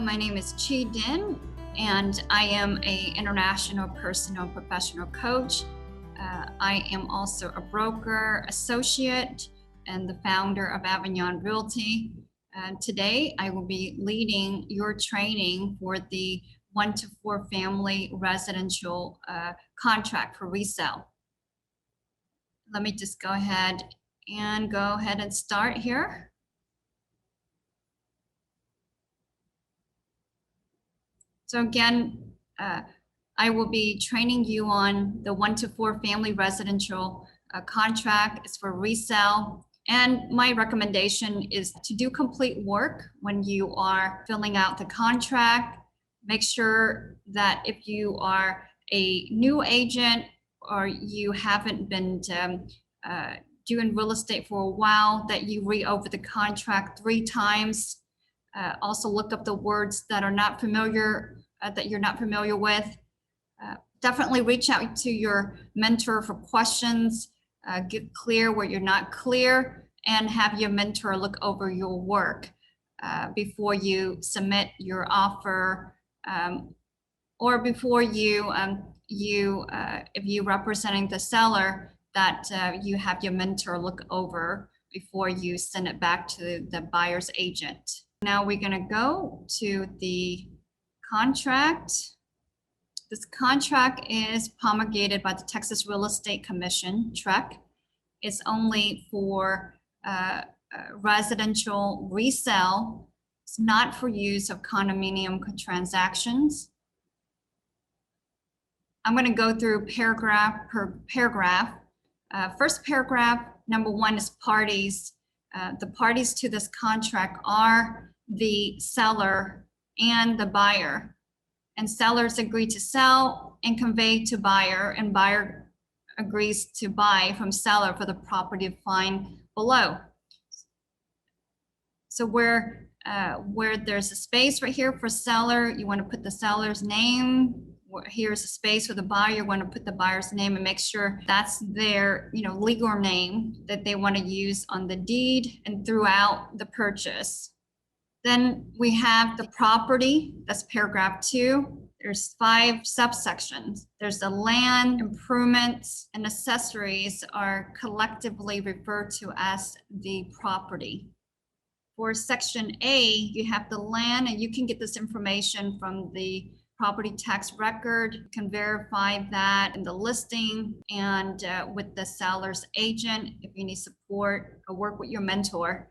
my name is Dinh, and I am an international personal and professional coach. I am also a broker, associate, and the founder of Avignon Realty. Today, I will be leading your training for the 1 to 4 family residential contract for resale. Let me just go ahead and start here. So again, I will be training you on the 1 to 4 family residential contract. It's for resale. And my recommendation is to do complete work when you are filling out the contract. Make sure that if you are a new agent or you haven't been doing real estate for a while, that you read over the contract 3 times. Also look up the words that are not familiar, that you're not familiar with. Definitely reach out to your mentor for questions, get clear where you're not clear, and have your mentor look over your work before you submit your offer, or before you, if you're representing the seller, that you have your mentor look over before you send it back to the buyer's agent. Now we're going to go to the contract. This contract is promulgated by the Texas Real Estate Commission, TREC. It's only for residential resale. It's not for use of condominium transactions. I'm going to go through paragraph per paragraph. First paragraph, number 1 is parties. The parties to this contract are the seller and the buyer. And sellers agree to sell and convey to buyer, and buyer agrees to buy from seller for the property defined below. So where there's a space right here for seller, you want to put the seller's name. Here's a space for the buyer, you want to put the buyer's name and make sure that's their legal name that they want to use on the deed and throughout the purchase. Then we have the property, that's paragraph 2. There's 5 subsections. There's the land, improvements, and accessories are collectively referred to as the property. For section A, you have the land, and you can get this information from the property tax record. You can verify that in the listing and with the seller's agent if you need support or work with your mentor.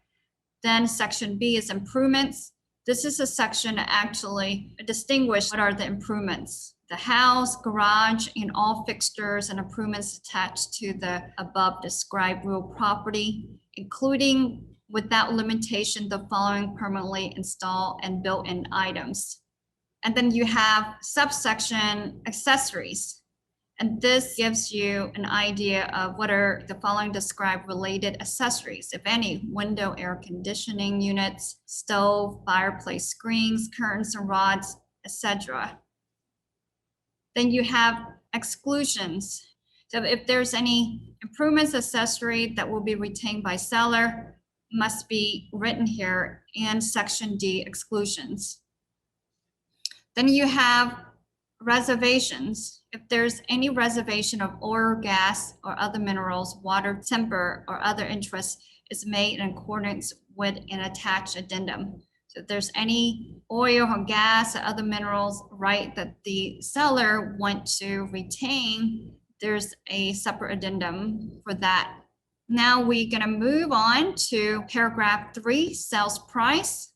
Then section B is improvements. This is a section to actually distinguish what are the improvements. The house, garage, and all fixtures and improvements attached to the above described real property, including without limitation the following permanently installed and built-in items. And then you have subsection accessories. And this gives you an idea of what are the following described related accessories, if any: window air conditioning units, stove, fireplace screens, curtains and rods, etc. Then you have exclusions. So if there's any improvements accessory that will be retained by seller, must be written here in section D, exclusions. Then you have reservations. If there's any reservation of oil, gas, or other minerals, water, timber, or other interests is made in accordance with an attached addendum. So if there's any oil or gas or other minerals, right, that the seller wants to retain, there's a separate addendum for that. Now we're going to move on to paragraph 3, sales price.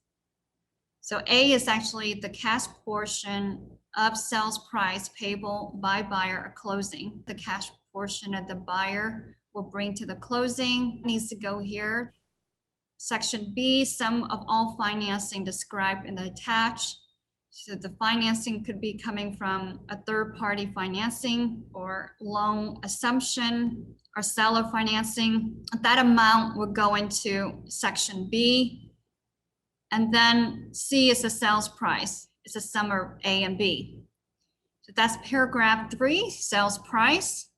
So A is actually the cash portion of sales price payable by buyer at closing. The cash portion of the buyer will bring to the closing needs to go here. Section B, sum of all financing described in the attached. So the financing could be coming from a third-party financing or loan assumption or seller financing. That amount will go into section B. And then C is the sales price. It's a sum of A and B. So that's paragraph 3, sales price.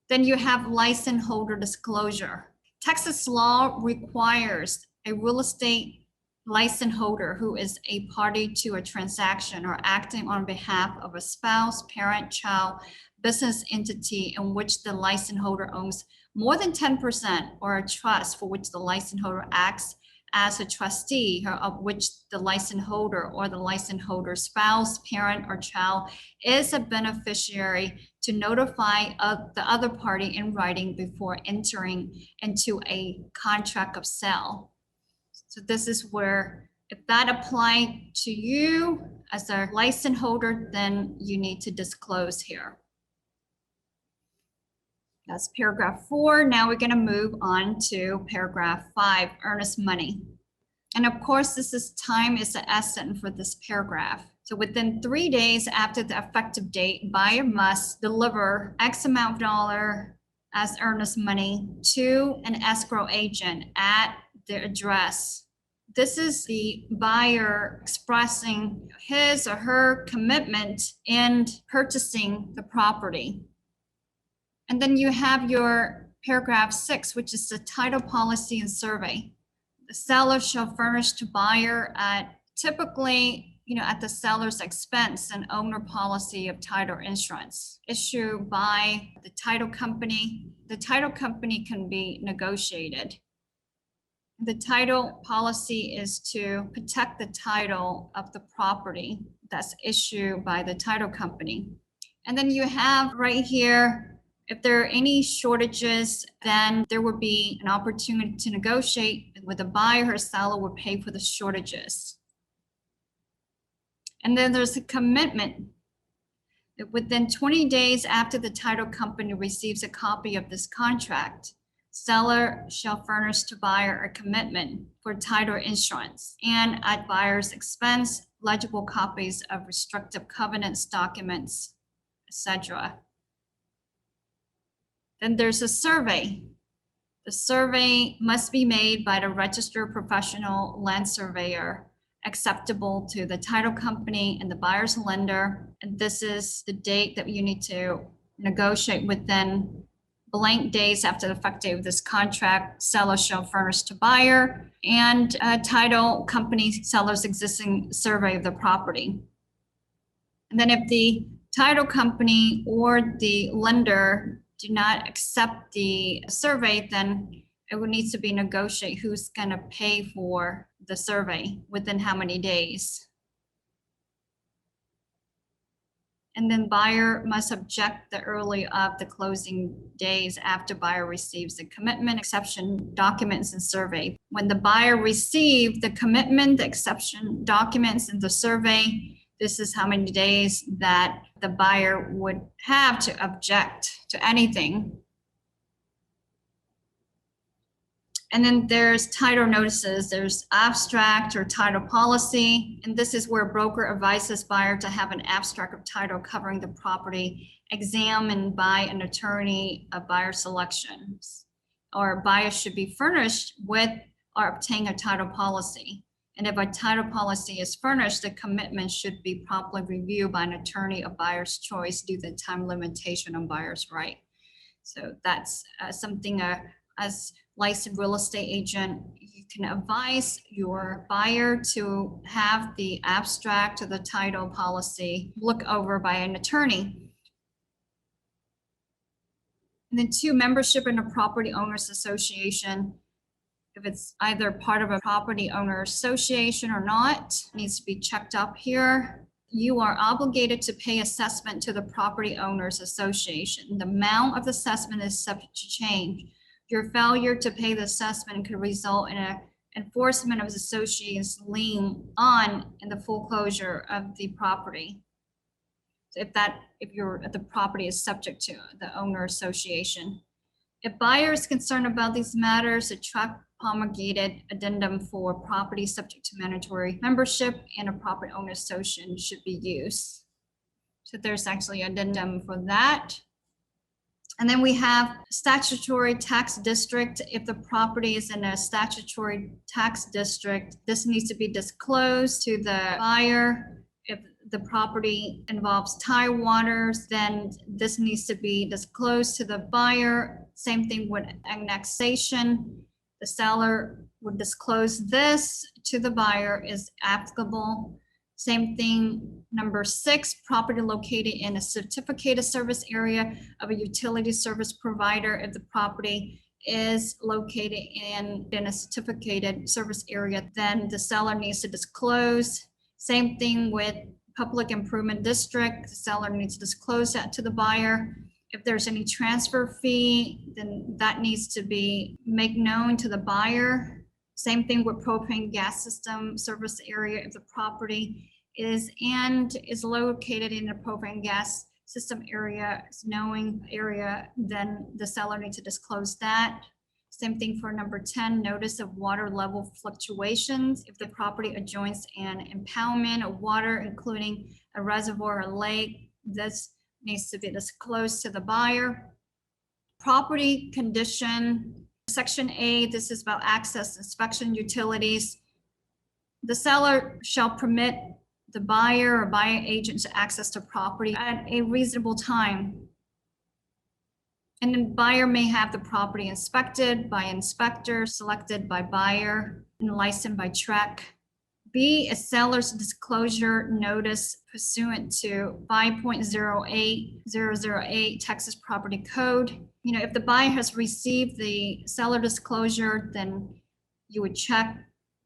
Then you have license holder disclosure. Texas law requires a real estate license holder who is a party to a transaction or acting on behalf of a spouse, parent, child, business entity in which the license holder owns more than 10%, or a trust for which the license holder acts as a trustee, of which the license holder or the license holder's spouse, parent, or child is a beneficiary, to notify the other party in writing before entering into a contract of sale. So this is where, if that apply to you as a license holder, then you need to disclose here. That's paragraph 4. Now we're going to move on to paragraph 5, earnest money. And of course, time is the essence for this paragraph. So within 3 days after the effective date, buyer must deliver X amount of dollar as earnest money to an escrow agent at their address. This is the buyer expressing his or her commitment in purchasing the property. And then you have your paragraph 6, which is the title policy and survey. The seller shall furnish to buyer at typically, at the seller's expense, an owner policy of title insurance issued by the title company. The title company can be negotiated. The title policy is to protect the title of the property that's issued by the title company. And then you have right here, if there are any shortages, then there would be an opportunity to negotiate with the buyer or seller would pay for the shortages. And then there's a commitment that within 20 days after the title company receives a copy of this contract, seller shall furnish to buyer a commitment for title insurance and at buyer's expense, legible copies of restrictive covenants, documents, etc. Then there's a survey. The survey must be made by the registered professional land surveyor, acceptable to the title company and the buyer's lender. And this is the date that you need to negotiate within blank days after the effective date of this contract. Seller shall furnish to buyer and title company seller's existing survey of the property. And then if the title company or the lender do not accept the survey, then it would need to be negotiated who's going to pay for the survey within how many days. And then buyer must object the early of the closing days after buyer receives the commitment, exception documents, and survey. When the buyer received the commitment, the exception documents, and the survey, this is how many days that the buyer would have to object to anything. And then there's title notices. There's abstract or title policy. And this is where broker advises buyer to have an abstract of title covering the property examined by an attorney of buyer selections. Or buyer should be furnished with or obtain a title policy. And if a title policy is furnished, the commitment should be promptly reviewed by an attorney of buyer's choice due to the time limitation on buyer's right. So that's something as licensed real estate agent, you can advise your buyer to have the abstract of the title policy looked over by an attorney. And then 2, membership in a property owners association. If it's either part of a property owner association or not, needs to be checked up here. You are obligated to pay assessment to the property owners association. The amount of the assessment is subject to change. Your failure to pay the assessment could result in an enforcement of the association's lien on and the foreclosure of the property. So if the property is subject to the owner association. If buyer is concerned about these matters, a TREC promulgated addendum for property subject to mandatory membership and a property owner association should be used. So there's actually an addendum for that. And then we have statutory tax district. If the property is in a statutory tax district, this needs to be disclosed to the buyer. If the property involves tide waters, then this needs to be disclosed to the buyer. Same thing with annexation. The seller would disclose this to the buyer is applicable. Same thing, number 6, property located in a certificated service area of a utility service provider. If the property is located in a certificated service area, then the seller needs to disclose. Same thing with public improvement district, the seller needs to disclose that to the buyer. If there's any transfer fee, then that needs to be made known to the buyer. Same thing with propane gas system service area. If the property is located in a propane gas system area, knowing area, then the seller needs to disclose that. Same thing for number 10, notice of water level fluctuations. If the property adjoins an impoundment of water, including a reservoir or lake, this needs to be disclosed to the buyer. Property condition, section A, this is about access, inspection, utilities. The seller shall permit the buyer or buyer agent to access the property at a reasonable time. And then buyer may have the property inspected by inspector, selected by buyer, and licensed by TREC. B, a seller's disclosure notice pursuant to 5.08008 Texas Property Code. If the buyer has received the seller disclosure, then you would check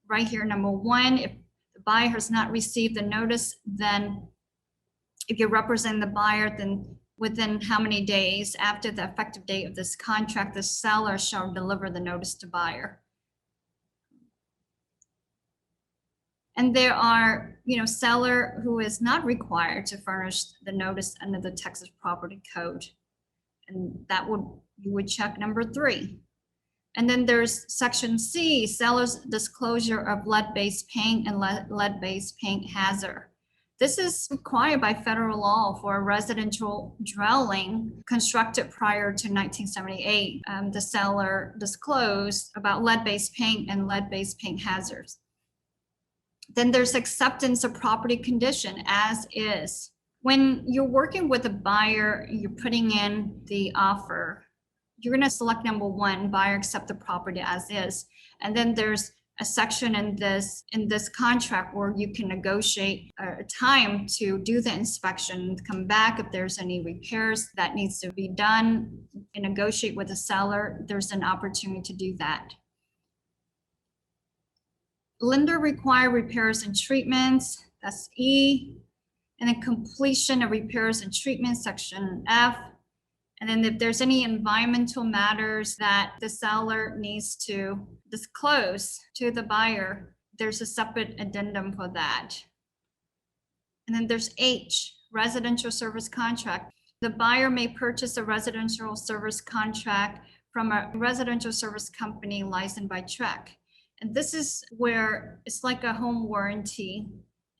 right here, number 1. If the buyer has not received the notice, then if you represent the buyer, then within how many days after the effective date of this contract, the seller shall deliver the notice to buyer. And there are, seller who is not required to furnish the notice under the Texas Property Code. And you would check number 3. And then there's section C, seller's disclosure of lead-based paint and lead-based paint hazard. This is required by federal law for a residential dwelling constructed prior to 1978. The seller disclosed about lead-based paint and lead-based paint hazards. Then there's acceptance of property condition as is. When you're working with a buyer, you're putting in the offer, you're going to select number 1, buyer accept the property as is. And then there's a section in this contract where you can negotiate a time to do the inspection, come back if there's any repairs that needs to be done, and negotiate with the seller. There's an opportunity to do that. Lender require repairs and treatments, that's E. And then completion of repairs and treatments, section F. And then if there's any environmental matters that the seller needs to disclose to the buyer, there's a separate addendum for that. And then there's H, residential service contract. The buyer may purchase a residential service contract from a residential service company licensed by TREC. And this is where it's like a home warranty,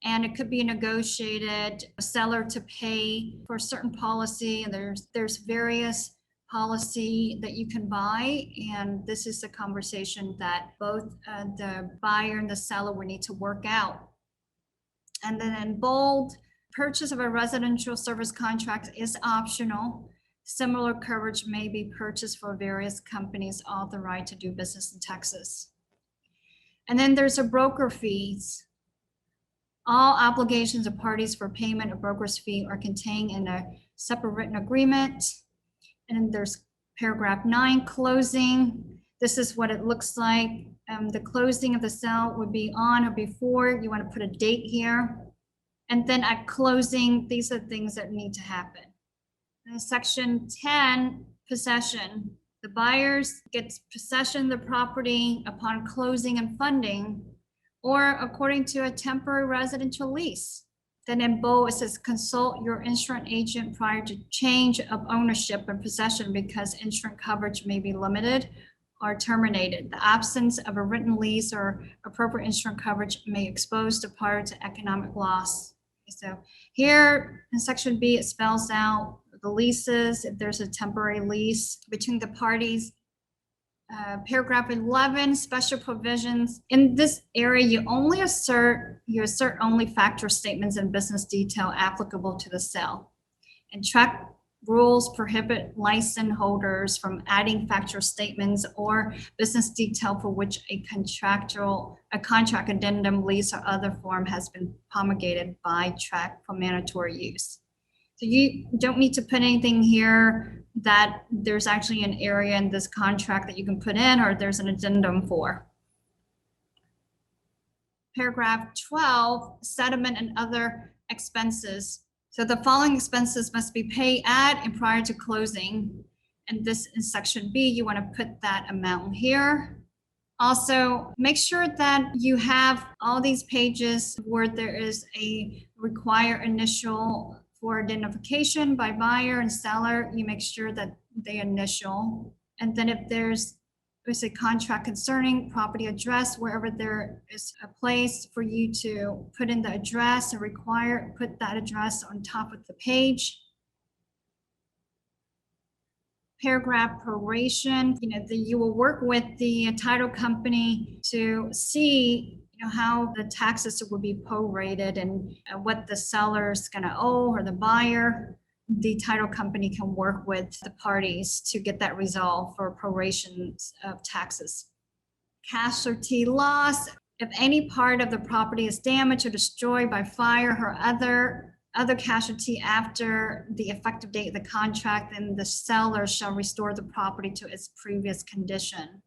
and it could be negotiated, a seller to pay for a certain policy, and there's various policy that you can buy, and this is a conversation that both the buyer and the seller will need to work out. And then in bold, purchase of a residential service contract is optional. Similar coverage may be purchased for various companies authorized to do business in Texas. And then there's a broker fees. All obligations of parties for payment of broker's fee are contained in a separate written agreement. And then there's paragraph 9, closing. This is what it looks like. The closing of the sale would be on or before. You want to put a date here. And then at closing, these are things that need to happen. And section 10, possession. The buyers gets possession of the property upon closing and funding, or according to a temporary residential lease. Then in bold, it says consult your insurance agent prior to change of ownership and possession because insurance coverage may be limited or terminated. The absence of a written lease or appropriate insurance coverage may expose the party to economic loss. So here in section B, it spells out the leases, if there's a temporary lease between the parties. Paragraph 11, special provisions. In this area, you assert only factor statements and business detail applicable to the sale. And TREC rules prohibit license holders from adding factual statements or business detail for which a contract addendum, lease, or other form has been promulgated by TREC for mandatory use. So you don't need to put anything here that there's actually an area in this contract that you can put in or there's an addendum for. Paragraph 12, settlement and other expenses. So the following expenses must be paid at and prior to closing. And this in section B, you want to put that amount here. Also, make sure that you have all these pages where there is a required initial for identification by buyer and seller. You make sure that they initial. And then if there's a contract concerning property address, wherever there is a place for you to put in the address and put that address on top of the page. Paragraph proration, you will work with the title company to see how the taxes will be prorated and what the seller is going to owe or the buyer. The title company can work with the parties to get that resolved for proration of taxes. Casualty loss. If any part of the property is damaged or destroyed by fire or other casualty after the effective date of the contract, then the seller shall restore the property to its previous condition.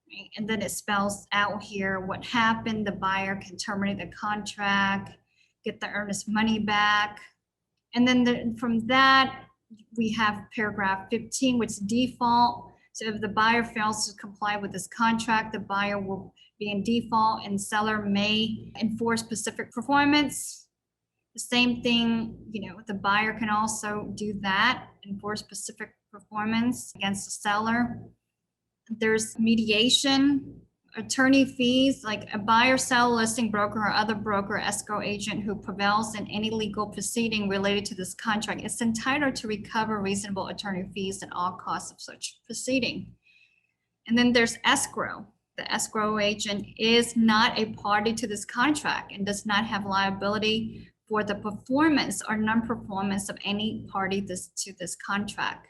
Right? And then it spells out here what happened. The buyer can terminate the contract, get the earnest money back. And then from that, we have paragraph 15, which is default. So if the buyer fails to comply with this contract, the buyer will be in default and seller may enforce specific performance. The same thing, the buyer can also do that, enforce specific performance against the seller. There's mediation, attorney fees, like a buyer, seller, listing broker, or other broker, escrow agent who prevails in any legal proceeding related to this contract is entitled to recover reasonable attorney fees at all costs of such proceeding. And then there's escrow. The escrow agent is not a party to this contract and does not have liability for the performance or non-performance of any party to this contract.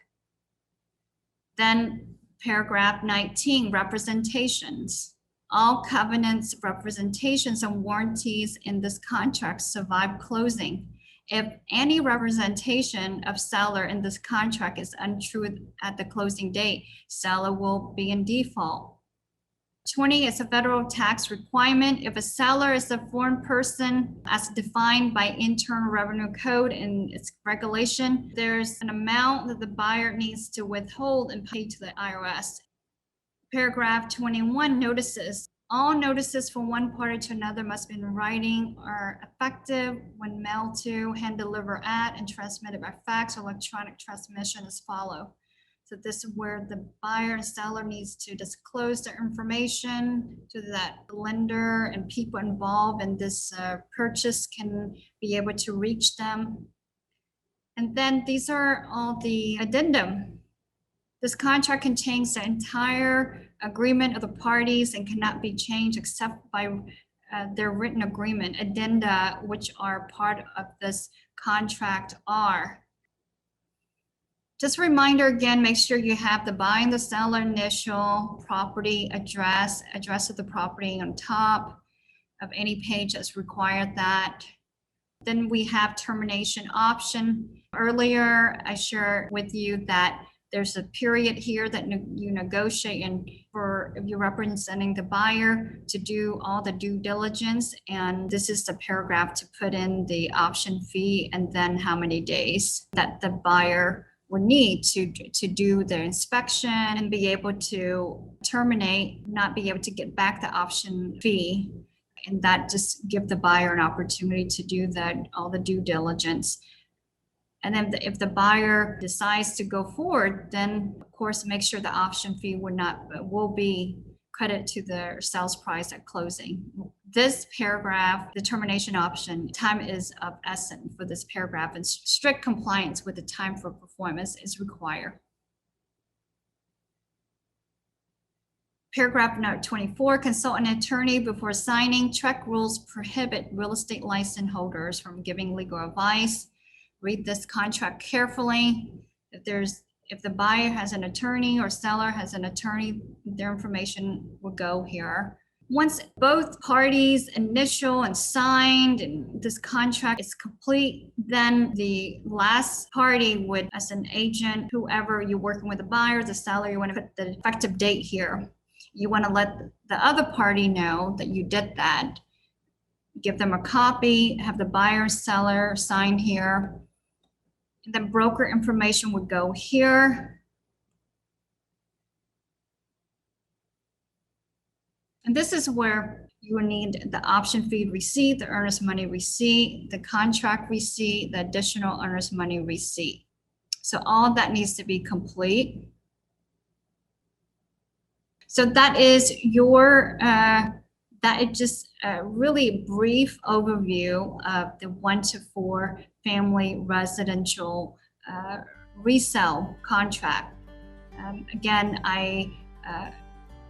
Then paragraph 19, representations. All covenants, representations, and warranties in this contract survive closing. If any representation of seller in this contract is untrue at the closing date, seller will be in default. 20 is a federal tax requirement. If a seller is a foreign person as defined by Internal Revenue Code and its regulation, there's an amount that the buyer needs to withhold and pay to the IRS. Paragraph 21, notices. All notices from one party to another must be in writing or effective when mailed to, hand delivered at, and transmitted by fax or electronic transmission as follows. So this is where the buyer and seller needs to disclose their information so that the lender and people involved in this purchase can be able to reach them. And then these are all the addendum. This contract contains the entire agreement of the parties and cannot be changed except by their written agreement. Addenda, which are part of this contract, are. Just a reminder again, make sure you have the buyer and the seller initial, property address of the property on top of any page that's required that. Then we have termination option. Earlier, I shared with you that there's a period here that you negotiate and for if you're representing the buyer to do all the due diligence. And this is the paragraph to put in the option fee and then how many days that the buyer will need to do their inspection and be able to terminate, not be able to get back the option fee. And that just give the buyer an opportunity to do all the due diligence. And then if the buyer decides to go forward, then of course, make sure the option fee will be credited to the sales price at closing. This paragraph, the termination option, time is of essence for this paragraph, and strict compliance with the time for performance is required. Paragraph note 24, consult an attorney before signing. TREC rules prohibit real estate license holders from giving legal advice. Read this contract carefully. If the buyer has an attorney or seller has an attorney, their information will go here. Once both parties initial and signed and this contract is complete, then the last party would, as an agent, whoever you're working with, the buyer, the seller, you want to put the effective date here. You want to let the other party know that you did that. Give them a copy, have the buyer and seller sign here. And then broker information would go here. And this is where you will need the option fee receipt, the earnest money receipt, the contract receipt, the additional earnest money receipt. So all of that needs to be complete. So that is your, that is just a really brief overview of the 1 to 4 family residential resale contract. Again, I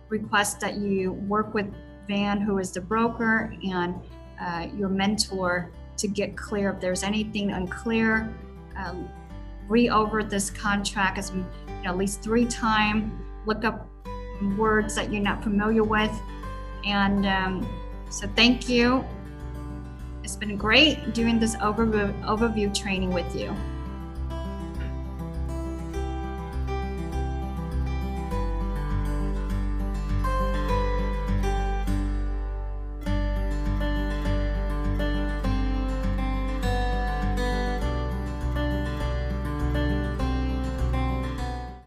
request that you work with Van, who is the broker, and your mentor to get clear if there's anything unclear. Read over this contract as at least 3 times. Look up words that you're not familiar with. And so thank you. It's been great doing this overview training with you.